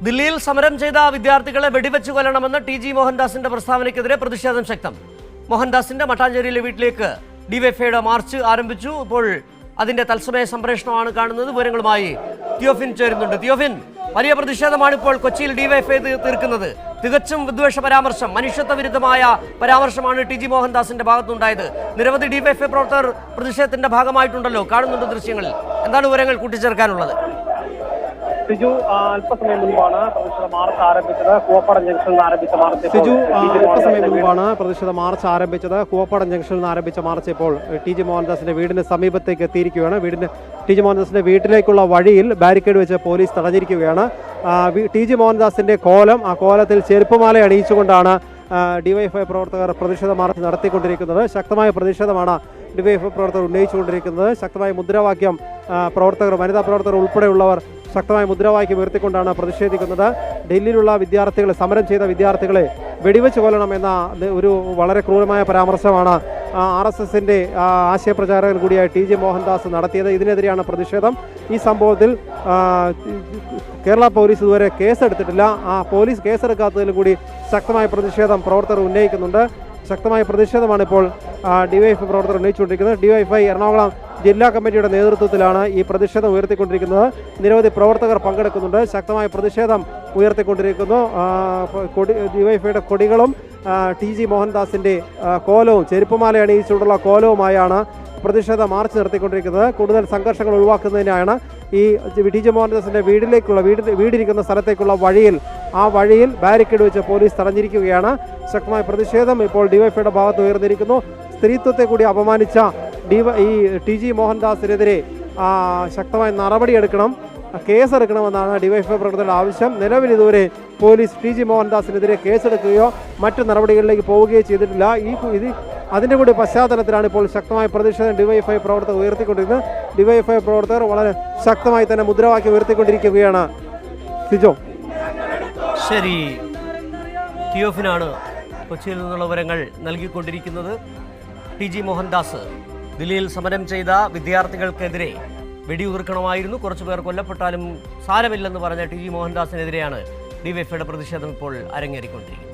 ദില്ലിയിൽ സമരം ചെയ്ത വിദ്യാർത്ഥികളെ വെടിവെച്ച് കൊല്ലണമെന്ന ടി.ജി. മോഹൻദാസിന്റെ പ്രസ്താവനയ്ക്കെതിരെ പ്രതിഷേധം ശക്തം. മോഹൻദാസിന്റെ മട്ടാഞ്ചേരിയിലെ വീട്ടിലേക്ക് ഡിവൈഎഫ്ഐയുടെ മാർച്ച് ആരംഭിച്ചു. ഇപ്പോൾ അതിന്റെ തത്സമയ സംപ്രേഷണമാണ് കാണുന്നത്. വിവരങ്ങളുമായി തിയോഫിൻ ചേരുന്നുണ്ട്. തിയോഫിൻ, വലിയ പ്രതിഷേധമാണ് ഇപ്പോൾ കൊച്ചിയിൽ ഡിവൈഎഫ്ഐ തീർക്കുന്നത്. തികച്ചും വിദ്വേഷ പരാമർശം, മനുഷ്യത്വ വിരുദ്ധമായ പരാമർശമാണ് ടി.ജി. മോഹൻദാസിന്റെ ഭാഗത്തുണ്ടായത്. നിരവധി ഡിവൈഎഫ്ഐ പ്രവർത്തകർ പ്രതിഷേധത്തിന്റെ ഭാഗമായിട്ടുണ്ടല്ലോ, കാണുന്നുണ്ട് ദൃശ്യങ്ങളിൽ. എന്താണ് വിവരങ്ങൾ കൂട്ടിച്ചേർക്കാനുള്ളത്? സിജു, അല്പസമയം മുൻപാണ് പ്രതിഷേധ മാർച്ച് ആരംഭിച്ചത്. കൂവപ്പാടം ജംഗ്ഷനിൽ നിന്ന് ആരംഭിച്ച മാർച്ച് കൂവപ്പാടം ജംഗ്ഷനിൽ നിന്ന് ആരംഭിച്ച മാർച്ച് ഇപ്പോൾ ടി.ജി. മോഹൻദാസിന്റെ വീടിന് സമീപത്തേക്ക് എത്തിയിരിക്കുകയാണ്. ടി.ജി. മോഹൻദാസിന്റെ വീട്ടിലേക്കുള്ള വഴിയിൽ ബാരിക്കേഡ് വെച്ച് പോലീസ് തടഞ്ഞിരിക്കുകയാണ്. ടി.ജി. മോഹൻദാസിന്റെ കോലം, ആ കോലത്തിൽ ചെരുപ്പുമാല അണിയിച്ചുകൊണ്ടാണ് ഡിവൈഎഫ്ഐ പ്രവർത്തകർ പ്രതിഷേധ മാർച്ച് നടത്തിക്കൊണ്ടിരിക്കുന്നത്. ശക്തമായ പ്രതിഷേധമാണ് ഡിവൈഎഫ്ഐ പ്രവർത്തകർ ഉന്നയിച്ചുകൊണ്ടിരിക്കുന്നത്. ശക്തമായ മുദ്രാവാക്യം പ്രവർത്തകർ, വനിതാ പ്രവർത്തകർ ഉൾപ്പെടെയുള്ളവർ ശക്തമായ മുദ്രാവാക്യം ഉയർത്തിക്കൊണ്ടാണ് പ്രതിഷേധിക്കുന്നത്. ഡൽഹിയിലുള്ള വിദ്യാർത്ഥികളെ, സമരം ചെയ്ത വിദ്യാർത്ഥികളെ വെടിവെച്ച് കൊല്ലണം എന്ന ഒരു വളരെ ക്രൂരമായ പരാമർശമാണ് RSSന്റെ ആശയപ്രചാരകൻ കൂടിയായ ടി.ജി. മോഹൻദാസ് നടത്തിയത്. ഇതിനെതിരെയാണ് പ്രതിഷേധം. ഈ സംഭവത്തിൽ കേരള പോലീസ് ഇതുവരെ കേസെടുത്തിട്ടില്ല. പോലീസ് കേസെടുക്കാത്തതിലും കൂടി ശക്തമായ പ്രതിഷേധം പ്രവർത്തകർ ഉന്നയിക്കുന്നുണ്ട്. ശക്തമായ പ്രതിഷേധമാണ് ഇപ്പോൾ ഡിവൈഎഫ്ഐ പ്രവർത്തകർ ഉന്നയിച്ചുകൊണ്ടിരിക്കുന്നത്. ഡിവൈഎഫ്ഐ എറണാകുളം ജില്ലാ കമ്മിറ്റിയുടെ നേതൃത്വത്തിലാണ് ഈ പ്രതിഷേധം ഉയർത്തിക്കൊണ്ടിരിക്കുന്നത്. നിരവധി പ്രവർത്തകർ പങ്കെടുക്കുന്നുണ്ട്. ശക്തമായ പ്രതിഷേധം ഉയർത്തിക്കൊണ്ടിരിക്കുന്നു. ഡിവൈഎഫ്ഐയുടെ കൊടികളും ടി.ജി. മോഹൻദാസിന്റെ കോലവും, ചെരുപ്പുമാല അണിയിച്ചുകൊണ്ടുള്ള കോലവുമായാണ് പ്രതിഷേധ മാർച്ച് നടത്തിക്കൊണ്ടിരിക്കുന്നത്. കൂടുതൽ സംഘർഷങ്ങൾ ഒഴിവാക്കുന്നതിനാണ് ഈ ടി.ജി. മോഹൻദാസിന്റെ വീടിരിക്കുന്ന സ്ഥലത്തേക്കുള്ള വഴിയിൽ ബാരിക്കേഡ് വെച്ച് പോലീസ് തടഞ്ഞിരിക്കുകയാണ്. ശക്തമായ പ്രതിഷേധം ഇപ്പോൾ ഡിവൈഎഫ്ഐയുടെ ഭാഗത്ത് ഉയർന്നിരിക്കുന്നു. സ്ത്രീത്വത്തെ കൂടി അപമാനിച്ച ഈ ടി.ജി. മോഹൻദാസിനെതിരെ ശക്തമായ നടപടിയെടുക്കണം, കേസെടുക്കണമെന്നാണ് ഡിവൈഎഫ്ഐ പ്രവർത്തകരുടെ ആവശ്യം. നിലവിൽ ഇതുവരെ പോലീസ് ടി.ജി. മോഹൻദാസിനെതിരെ കേസെടുക്കുകയോ മറ്റു നടപടികളിലേക്ക് പോവുകയോ ചെയ്തിട്ടില്ല. അതിൻ്റെ കൂടി പശ്ചാത്തലത്തിലാണ് ഇപ്പോൾ ശക്തമായ പ്രതിഷേധം ഡിവൈഎഫ്ഐ പ്രവർത്തകർ ഉയർത്തിക്കൊണ്ടിരിക്കുന്നത്. ഡിവൈഎഫ്ഐ പ്രവർത്തകർ വളരെ ശക്തമായി തന്നെ മുദ്രാവാക്യം ഉയർത്തിക്കൊണ്ടിരിക്കുകയാണ്. സിജോ, ശരി. തിയോഫിനാണ് കൊച്ചിയിൽ നിന്നുള്ള വിവരങ്ങൾ നൽകിക്കൊണ്ടിരിക്കുന്നത്. ടി.ജി. മോഹൻദാസ് ദില്ലിയിൽ സമരം ചെയ്ത വിദ്യാർത്ഥികൾക്കെതിരെ വെടിയുതിർക്കണമായിരുന്നു, കുറച്ചുപേർ കൊല്ലപ്പെട്ടാലും സാരമില്ലെന്ന് പറഞ്ഞ ടി.ജി. മോഹൻദാസിനെതിരെയാണ് ഡിവൈഎഫ്ഐയുടെ പ്രതിഷേധം ഇപ്പോൾ അരങ്ങേറിക്കൊണ്ടിരിക്കുന്നത്.